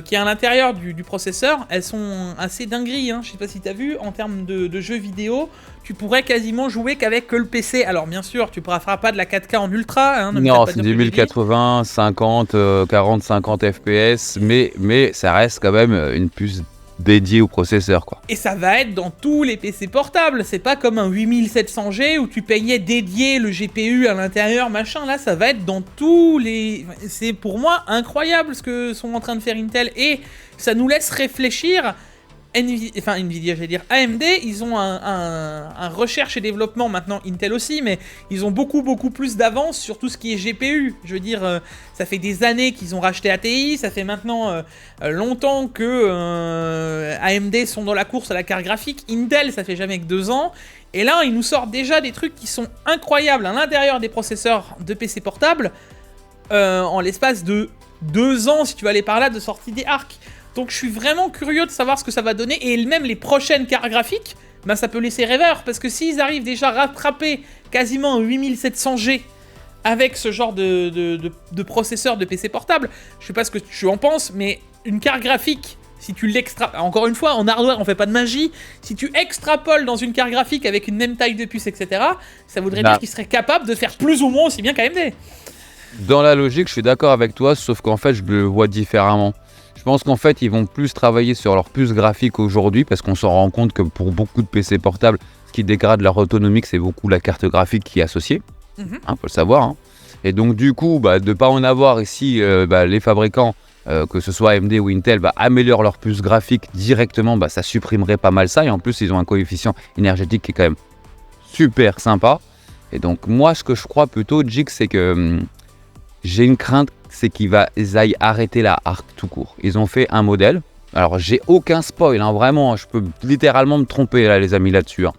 qui est à l'intérieur du processeur, elles sont assez dingueries, hein. Je sais pas si t'as vu, en termes de jeux vidéo, tu pourrais quasiment jouer qu'avec le PC. Alors bien sûr, tu ne feras pas de la 4K en ultra. Hein, non, c'est du 1080, 50, 40, 50 FPS, mais ça reste quand même une puce dédiée au processeur, quoi. Et ça va être dans tous les PC portables. C'est pas comme un 8700G où tu payais dédié le GPU à l'intérieur, machin. Là, ça va être dans tous les... C'est pour moi incroyable ce que sont en train de faire Intel. Et ça nous laisse réfléchir... Nvidia, j'allais dire AMD, ils ont un recherche et développement, maintenant Intel aussi, mais ils ont beaucoup plus d'avance sur tout ce qui est GPU. Je veux dire, ça fait des années qu'ils ont racheté ATI, ça fait maintenant longtemps que AMD sont dans la course à la carte graphique. Intel, ça fait jamais que 2 ans. Et là, ils nous sortent déjà des trucs qui sont incroyables à l'intérieur des processeurs de PC portables, en l'espace de 2 ans, si tu vas aller par là, de sortie des arcs. Donc je suis vraiment curieux de savoir ce que ça va donner, et même les prochaines cartes graphiques, ben ça peut laisser rêveur, parce que s'ils arrivent déjà à rattraper quasiment un 8700G avec ce genre de processeur de PC portable, je sais pas ce que tu en penses, mais une carte graphique, si tu encore une fois, en hardware on fait pas de magie, si tu extrapoles dans une carte graphique avec une même taille de puce, etc., ça voudrait dire qu'ils seraient capables de faire plus ou moins aussi bien qu'AMD. Dans la logique, je suis d'accord avec toi, sauf qu'en fait je le vois différemment. Je pense qu'en fait, ils vont plus travailler sur leur puce graphique aujourd'hui, parce qu'on s'en rend compte que pour beaucoup de PC portables, ce qui dégrade leur autonomie, c'est beaucoup la carte graphique qui est associée. Faut le savoir. Hein. Et donc, du coup, de ne pas en avoir ici, les fabricants, que ce soit AMD ou Intel, améliorent leur puce graphique directement, ça supprimerait pas mal ça. Et en plus, ils ont un coefficient énergétique qui est quand même super sympa. Et donc, moi, ce que je crois plutôt, Jix, c'est que j'ai une crainte, c'est qu'ils aillent arrêter la ARC tout court. Ils ont fait un modèle. Alors, j'ai aucun spoil, hein, vraiment, je peux littéralement me tromper, là, les amis, là-dessus. Hein.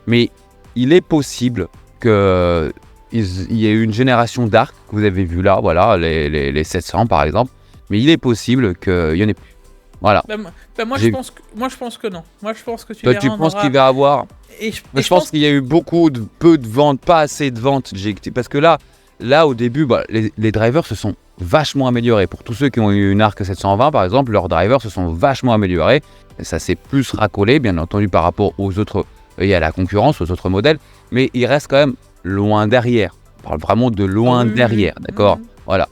Mais il est possible qu'il y ait une génération d'ARC que vous avez vu là, voilà, les 700 par exemple. Mais il est possible qu'il n'y en ait plus. Voilà. Moi, je pense que non. Moi, je pense que tu verras. Tu penses qu'il va y avoir... Je pense qu'il y a eu peu de ventes, pas assez de ventes. Parce que là, au début, les drivers se sont vachement améliorés. Pour tous ceux qui ont eu une ARC 720, par exemple, leurs drivers se sont vachement améliorés. Et ça s'est plus racolé, bien entendu, par rapport aux autres, et à la concurrence, aux autres modèles. Mais il reste quand même loin derrière. On parle vraiment de loin derrière, d'accord. Voilà.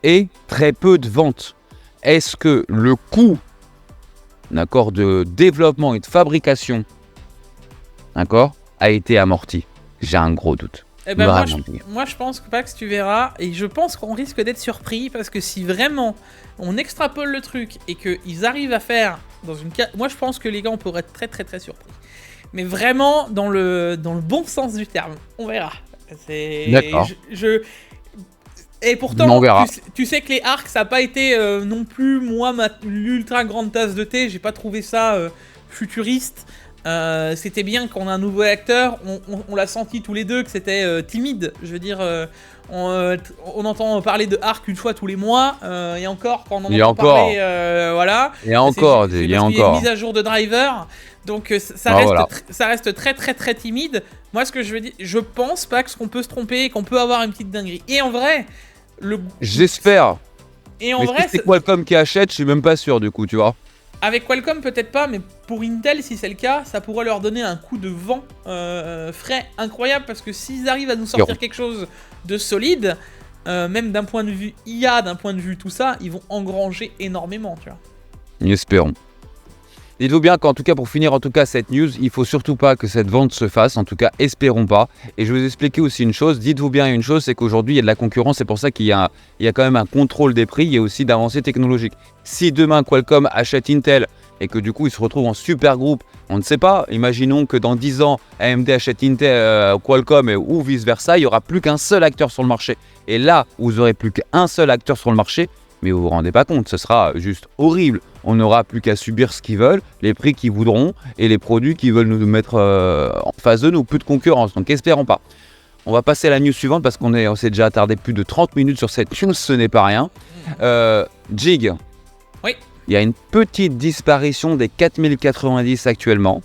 Et très peu de ventes. Est-ce que le coût, d'accord, de développement et de fabrication, d'accord, a été amorti? J'ai un gros doute. Moi, je pense que Pax, tu verras, et je pense qu'on risque d'être surpris, parce que si vraiment on extrapole le truc et qu'ils arrivent à faire dans une cas, moi je pense que les gars, on pourrait être très très très surpris. Mais vraiment dans le bon sens du terme, on verra. D'accord. Et pourtant, tu sais que les arcs, ça n'a pas été non plus, moi, l'ultra grande tasse de thé, j'ai pas trouvé ça futuriste. C'était bien qu'on a un nouveau acteur, on l'a senti tous les deux que c'était timide, je veux dire, on entend parler de Arc une fois tous les mois, et encore quand on en entend parler, voilà. Il y a encore, il y a une mise à jour de driver, donc ça reste très très très timide. Moi ce que je veux dire, je pense pas qu'on peut se tromper et qu'on peut avoir une petite dinguerie. Et en vrai, j'espère. Et en vrai, si c'est Qualcomm qui achète, je suis même pas sûr du coup, tu vois. Avec Qualcomm peut-être pas, mais pour Intel, si c'est le cas, ça pourrait leur donner un coup de vent frais incroyable, parce que s'ils arrivent à nous sortir quelque chose de solide, même d'un point de vue IA, d'un point de vue tout ça, ils vont engranger énormément, tu vois. Espérons. Dites-vous bien qu'en tout cas, pour finir en tout cas cette news, il faut surtout pas que cette vente se fasse, en tout cas espérons pas. Et je vais vous expliquer aussi une chose, dites-vous bien une chose, c'est qu'aujourd'hui il y a de la concurrence, c'est pour ça qu'il y a quand même un contrôle des prix, il y a aussi d'avancées technologiques. Si demain Qualcomm achète Intel, et que du coup ils se retrouvent en super groupe, on ne sait pas. Imaginons que dans 10 ans, AMD achète Intel, Qualcomm ou vice-versa, il n'y aura plus qu'un seul acteur sur le marché. Et là, vous n'aurez plus qu'un seul acteur sur le marché, mais vous vous rendez pas compte, ce sera juste horrible. On n'aura plus qu'à subir ce qu'ils veulent, les prix qu'ils voudront et les produits qu'ils veulent nous mettre en face de nous, plus de concurrence, donc espérons pas. On va passer à la news suivante parce on s'est déjà attardé plus de 30 minutes sur cette news, ce n'est pas rien. Jig, oui. Il y a une petite disparition des 4090 actuellement.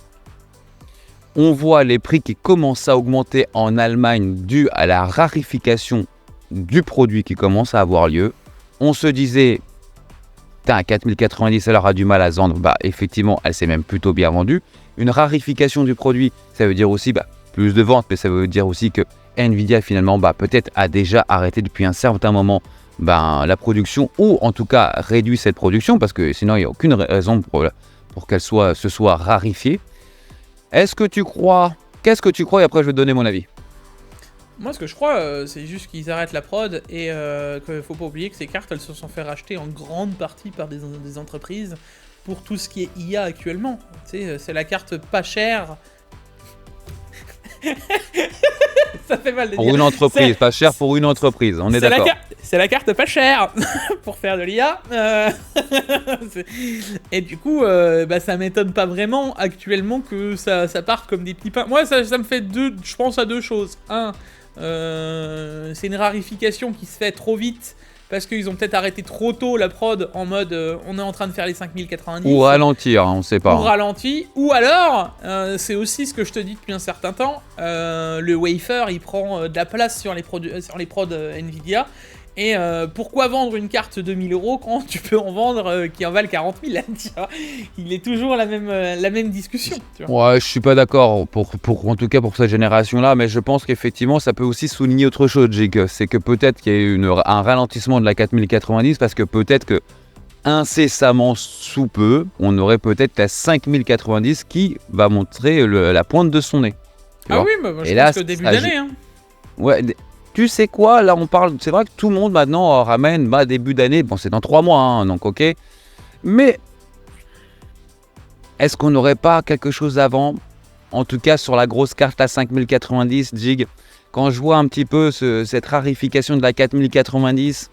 On voit les prix qui commencent à augmenter en Allemagne dû à la rarification du produit qui commence à avoir lieu. On se disait, putain, 4090, elle aura du mal à se vendre. Bah, effectivement, elle s'est même plutôt bien vendue. Une rarification du produit, ça veut dire aussi plus de ventes, mais ça veut dire aussi que Nvidia, finalement, peut-être a déjà arrêté depuis un certain moment la production, ou en tout cas réduit cette production, parce que sinon, il n'y a aucune raison pour qu'elle se soit rarifiée. Qu'est-ce que tu crois et après, je vais te donner mon avis. Moi, ce que je crois, c'est juste qu'ils arrêtent la prod et qu'il ne faut pas oublier que ces cartes, elles se sont fait racheter en grande partie par des entreprises pour tout ce qui est IA actuellement. Tu sais, c'est la carte pas chère. Ça fait mal de dire. Pour une entreprise, pas cher pour une entreprise, on est d'accord. C'est la carte pas chère pour faire de l'IA. Et du coup, ça m'étonne pas vraiment actuellement que ça parte comme des petits pains. Moi, ça me fait je pense à deux choses. C'est une rarification qui se fait trop vite parce qu'ils ont peut-être arrêté trop tôt la prod en mode on est en train de faire les 5090. Ou ralentir, on sait pas. Ou ralenti. Ou alors, c'est aussi ce que je te dis depuis un certain temps, le wafer il prend de la place sur les prods Nvidia. Et pourquoi vendre une carte de 1000 € quand tu peux en vendre qui en valent 40 000 tu vois. Il est toujours la même discussion. Tu vois. Ouais, je suis pas d'accord, en tout cas pour cette génération-là, mais je pense qu'effectivement, ça peut aussi souligner autre chose, Jig. C'est que peut-être qu'il y a eu un ralentissement de la 4090, parce que peut-être que incessamment sous peu, on aurait peut-être la 5090 qui va montrer la pointe de son nez. Ah oui, je pense que début d'année. Ouais. Tu sais quoi, là on parle, c'est vrai que tout le monde maintenant ramène début d'année, bon c'est dans 3 mois, donc ok. Mais est-ce qu'on n'aurait pas quelque chose avant, en tout cas sur la grosse carte à 5090, Jig, quand je vois un petit peu cette rarification de la 4090,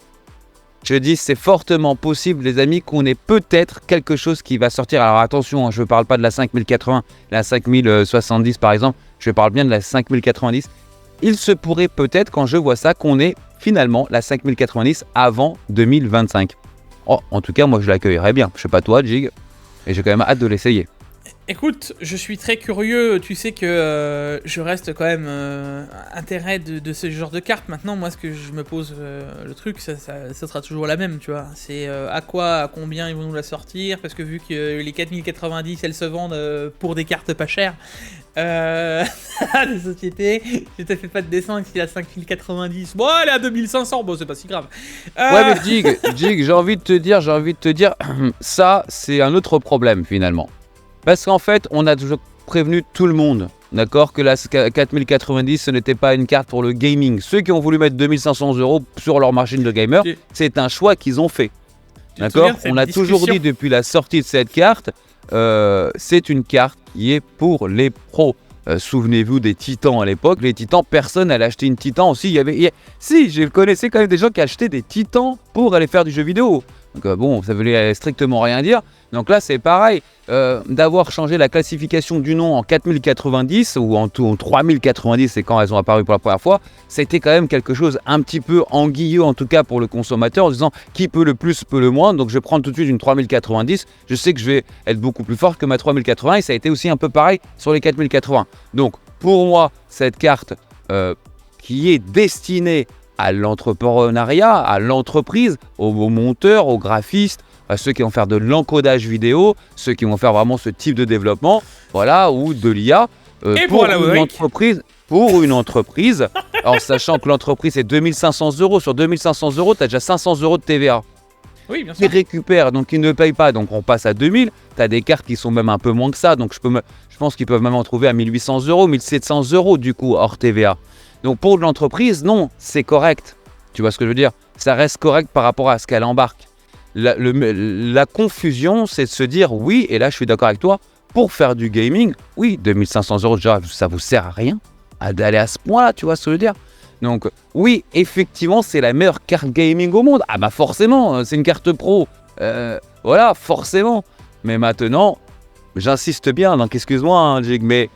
je dis c'est fortement possible les amis qu'on ait peut-être quelque chose qui va sortir. Alors attention, je ne parle pas de la 5080, la 5070 par exemple, je parle bien de la 5090. Il se pourrait peut-être, quand je vois ça, qu'on ait finalement la 5090 avant 2025. Oh, en tout cas, moi, je l'accueillerais bien. Je sais pas toi, Jig, et j'ai quand même hâte de l'essayer. Écoute, je suis très curieux. Tu sais que je reste quand même intérêt de ce genre de carte. Maintenant, moi, ce que je me pose, le truc, ça sera toujours la même, tu vois. C'est à combien ils vont nous la sortir. Parce que vu que les 4090, elles se vendent pour des cartes pas chères. Des sociétés, je te fais pas de dessin si la 5090, bon elle est à 2500, bon c'est pas si grave. Ouais mais Jig, j'ai envie de te dire, ça c'est un autre problème finalement. Parce qu'en fait on a toujours prévenu tout le monde, d'accord, que la 4090 ce n'était pas une carte pour le gaming. Ceux qui ont voulu mettre 2500 € sur leur machine de gamer, c'est un choix qu'ils ont fait. D'accord, on a toujours dit depuis la sortie de cette carte, c'est une carte qui est pour les pros. Souvenez-vous des Titans à l'époque. Les Titans, personne n'allait acheter une Titan aussi. Si, je connaissais quand même des gens qui achetaient des Titans pour aller faire du jeu vidéo. Donc bon, ça voulait strictement rien dire. Donc là, c'est pareil. D'avoir changé la classification du nom en 4090 ou en 3090, c'est quand elles ont apparu pour la première fois, c'était quand même quelque chose un petit peu enguilleux, en tout cas pour le consommateur, en disant qui peut le plus, peut le moins. Donc je vais prendre tout de suite une 3090. Je sais que je vais être beaucoup plus forte que ma 3080 et ça a été aussi un peu pareil sur les 4080. Donc pour moi, cette carte qui est destinée à l'entrepreneuriat, à l'entreprise, aux monteurs, aux graphistes, à ceux qui vont faire de l'encodage vidéo, ceux qui vont faire vraiment ce type de développement, voilà, ou de l'IA, pour une entreprise, alors sachant que l'entreprise est 2500 €, sur 2500 €, tu as déjà 500 € de TVA. Oui, bien sûr. Ils récupèrent, donc ils ne payent pas, donc on passe à 2000, tu as des cartes qui sont même un peu moins que ça, donc je pense qu'ils peuvent même en trouver à 1800 €, 1700 € du coup, hors TVA. Donc pour l'entreprise, non, c'est correct. Tu vois ce que je veux dire? Ça reste correct par rapport à ce qu'elle embarque. la confusion, c'est de se dire oui, et là je suis d'accord avec toi, pour faire du gaming, oui, 2500 € déjà, ça vous sert à rien d'aller à ce point-là, tu vois ce que je veux dire. Donc oui, effectivement, c'est la meilleure carte gaming au monde. Ah bah forcément, c'est une carte pro. Voilà, forcément. Mais maintenant, j'insiste bien, donc excuse-moi, hein, Jig, mais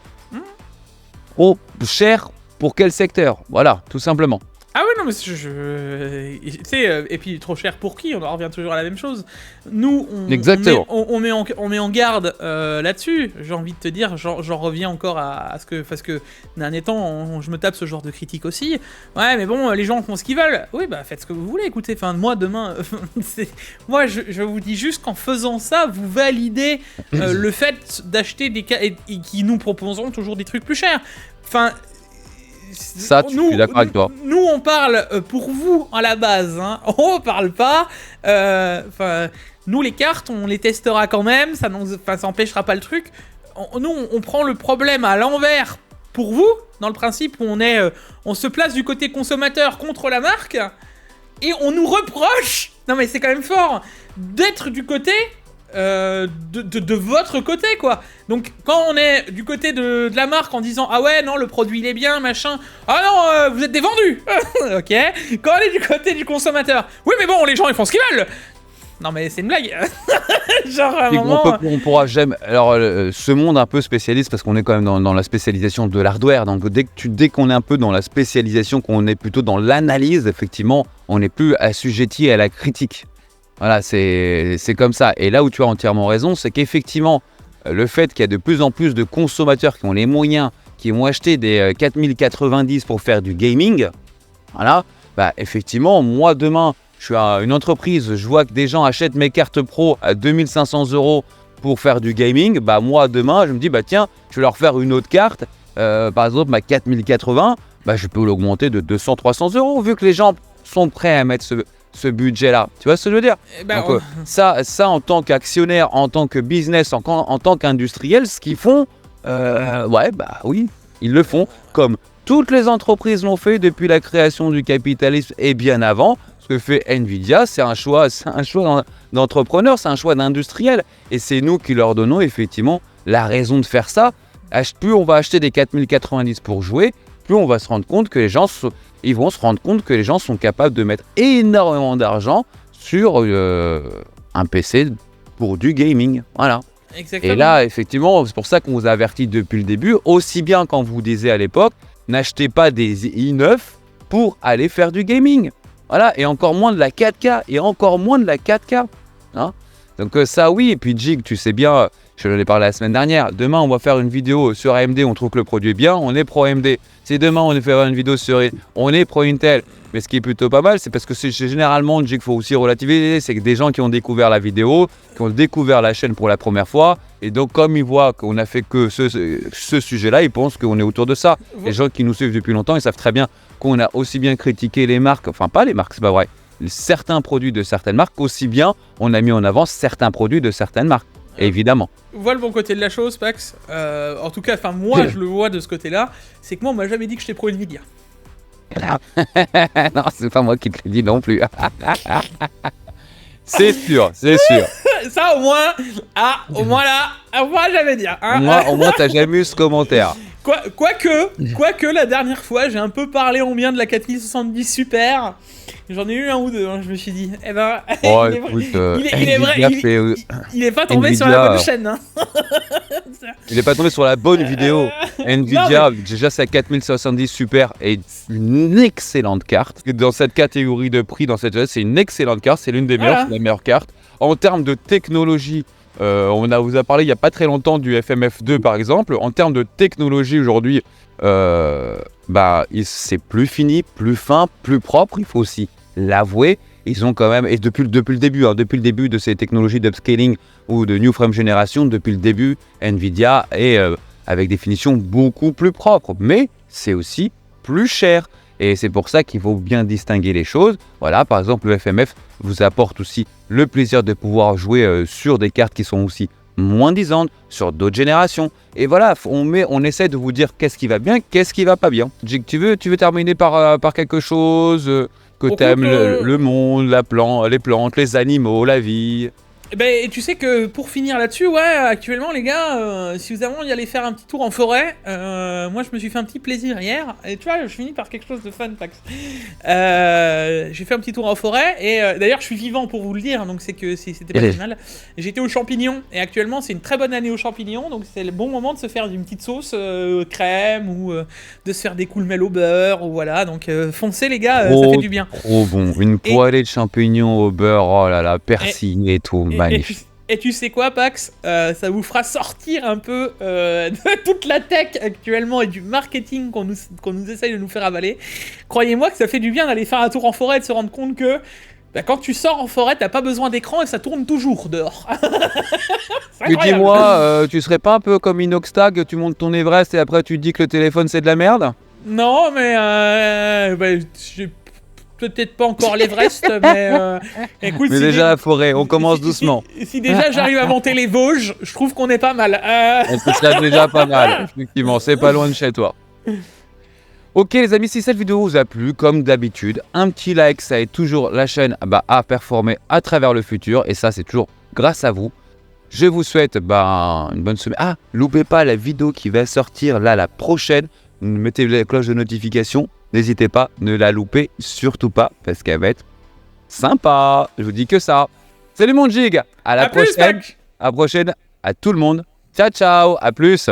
trop cher pour quel secteur? Voilà, tout simplement. Ah ouais, non, mais tu sais, et puis trop cher pour qui? On en revient toujours à la même chose. Nous, Exactement. on met en garde là-dessus. J'ai envie de te dire, j'en reviens encore à ce que... Parce que, dernier temps, je me tape ce genre de critique aussi. Ouais, mais bon, les gens font ce qu'ils veulent. Oui, bah faites ce que vous voulez, écoutez. Enfin, moi, demain... moi, je vous dis juste qu'en faisant ça, vous validez le fait d'acheter des... et qui nous proposeront toujours des trucs plus chers. Enfin... Ça, je suis d'accord avec toi. Nous, on parle pour vous à la base. Hein. On parle pas. Nous, les cartes, on les testera quand même. Ça n'empêchera pas le truc. On prend le problème à l'envers pour vous, dans le principe où on se place du côté consommateur contre la marque. Et on nous reproche, non mais c'est quand même fort, d'être du côté... de votre côté quoi. Donc quand on est du côté de la marque en disant ah ouais non le produit il est bien machin, ah non vous êtes des vendus. Ok. Quand on est du côté du consommateur, oui mais bon les gens ils font ce qu'ils veulent. Non mais c'est une blague. Genre à un moment... on pourra jamais. Alors ce monde un peu spécialiste parce qu'on est quand même dans la spécialisation de l'hardware. Donc dès qu'on est un peu dans la spécialisation, qu'on est plutôt dans l'analyse, effectivement, on n'est plus assujetti à la critique. Voilà, c'est comme ça. Et là où tu as entièrement raison, c'est qu'effectivement, le fait qu'il y a de plus en plus de consommateurs qui ont les moyens, qui vont acheter des 4090 pour faire du gaming, voilà, bah effectivement, moi demain, je suis à une entreprise, je vois que des gens achètent mes cartes pro à 2500 € pour faire du gaming, bah moi demain, je me dis, bah tiens, je vais leur faire une autre carte, par exemple ma 4080, bah je peux l'augmenter de 200-300 € vu que les gens sont prêts à mettre ce budget-là. Tu vois ce que je veux dire? Donc, ça, en tant qu'actionnaire, en tant que business, en tant qu'industriel, ce qu'ils font, ouais, bah oui, ils le font comme toutes les entreprises l'ont fait depuis la création du capitalisme et bien avant. Ce que fait Nvidia, c'est un choix d'entrepreneur, c'est un choix d'industriel. Et c'est nous qui leur donnons effectivement la raison de faire ça. Plus on va acheter des 4090 pour jouer, plus on va se rendre compte que les gens sont capables de mettre énormément d'argent sur un PC pour du gaming. Voilà. Exactement. Et là, effectivement, c'est pour ça qu'on vous a averti depuis le début, aussi bien quand vous disiez à l'époque, n'achetez pas des i9 pour aller faire du gaming. Voilà, et encore moins de la 4K, Hein. Donc ça, oui, et puis Jig, tu sais bien, je l'en ai parlé la semaine dernière, demain on va faire une vidéo sur AMD, on trouve que le produit est bien, on est pro AMD. Si demain on fait une vidéo sur on est pro Intel, mais ce qui est plutôt pas mal, c'est parce que c'est généralement, Jig, faut aussi relativiser, c'est que des gens qui ont découvert la vidéo, qui ont découvert la chaîne pour la première fois, et donc comme ils voient qu'on a fait que ce sujet-là, ils pensent qu'on est autour de ça. Les gens qui nous suivent depuis longtemps, ils savent très bien qu'on a aussi bien critiqué les marques, enfin pas les marques, c'est pas vrai, certains produits de certaines marques, aussi bien on a mis en avant certains produits de certaines marques, évidemment. Vois le bon côté de la chose, Pax. En tout cas, moi je le vois de ce côté-là, c'est que moi on m'a jamais dit que j'étais pro Nvidia. Non, c'est pas moi qui te l'ai dit non plus. C'est sûr, c'est sûr. Ça au moins là, j'avais dit. Hein. Au moins t'as jamais eu ce commentaire. Quoique la dernière fois, j'ai un peu parlé en bien de la 4070 Super. J'en ai eu un ou deux, hein, je me suis dit. Eh ben, oh, il est pas tombé sur la bonne chaîne. Hein. Il est pas tombé sur la bonne vidéo. Nvidia, déjà sa 4070 Super est une excellente carte. Dans cette catégorie de prix, c'est une excellente carte. C'est l'une des meilleures, la meilleure carte. En termes de technologie, on vous a parlé il n'y a pas très longtemps du FMF2 par exemple. En termes de technologie aujourd'hui, c'est plus fini, plus fin, plus propre, il faut aussi l'avouer. Ils ont quand même, et depuis le début de ces technologies d'upscaling ou de New Frame Generation, depuis le début, Nvidia est avec des finitions beaucoup plus propres, mais c'est aussi plus cher. Et c'est pour ça qu'il faut bien distinguer les choses. Voilà, par exemple, le FMF vous apporte aussi le plaisir de pouvoir jouer sur des cartes qui sont aussi moins disantes, sur d'autres générations. Et voilà, on essaie de vous dire qu'est-ce qui va bien, qu'est-ce qui va pas bien. Jig, tu veux terminer par quelque chose que que t'aimes le monde, les plantes, les animaux, la vie. Et tu sais que pour finir là-dessus, ouais, actuellement les gars, si vous avez envie d'aller faire un petit tour en forêt, moi je me suis fait un petit plaisir hier, et tu vois, je finis par quelque chose de fun, Pax. J'ai fait un petit tour en forêt, et d'ailleurs je suis vivant pour vous le dire, donc c'est que c'était pas mal. J'étais aux champignons, et actuellement c'est une très bonne année aux champignons, donc c'est le bon moment de se faire une petite sauce crème, ou de se faire des coolmel au beurre, ou voilà, donc foncez les gars, ça fait du bien. Trop bon, une poêlée de champignons au beurre, oh là là, persil et tout. Et tu sais quoi, Pax, ça vous fera sortir un peu de toute la tech actuellement et du marketing qu'on nous essaye de nous faire avaler. Croyez-moi que ça fait du bien d'aller faire un tour en forêt et de se rendre compte que quand tu sors en forêt, t'as pas besoin d'écran et ça tourne toujours dehors. Dis-moi, tu serais pas un peu comme Inoxtag, tu montes ton Everest et après tu te dis que le téléphone c'est de la merde? Non, mais j'ai peut-être pas encore l'Everest, mais écoute... Mais déjà la forêt, on commence doucement. Si déjà j'arrive à monter les Vosges, je trouve qu'on est pas mal. Ce serait déjà pas mal, effectivement, c'est pas loin de chez toi. Ok les amis, si cette vidéo vous a plu, comme d'habitude, un petit like, ça aide toujours la chaîne à performer à travers le futur, et ça c'est toujours grâce à vous. Je vous souhaite une bonne semaine. Ah, n'oubliez pas la vidéo qui va sortir là, la prochaine. Mettez la cloche de notification. N'hésitez pas, ne la loupez surtout pas, parce qu'elle va être sympa. Je vous dis que ça. Salut mon Jig, à la prochaine. À la prochaine, à tout le monde. Ciao, ciao, à plus.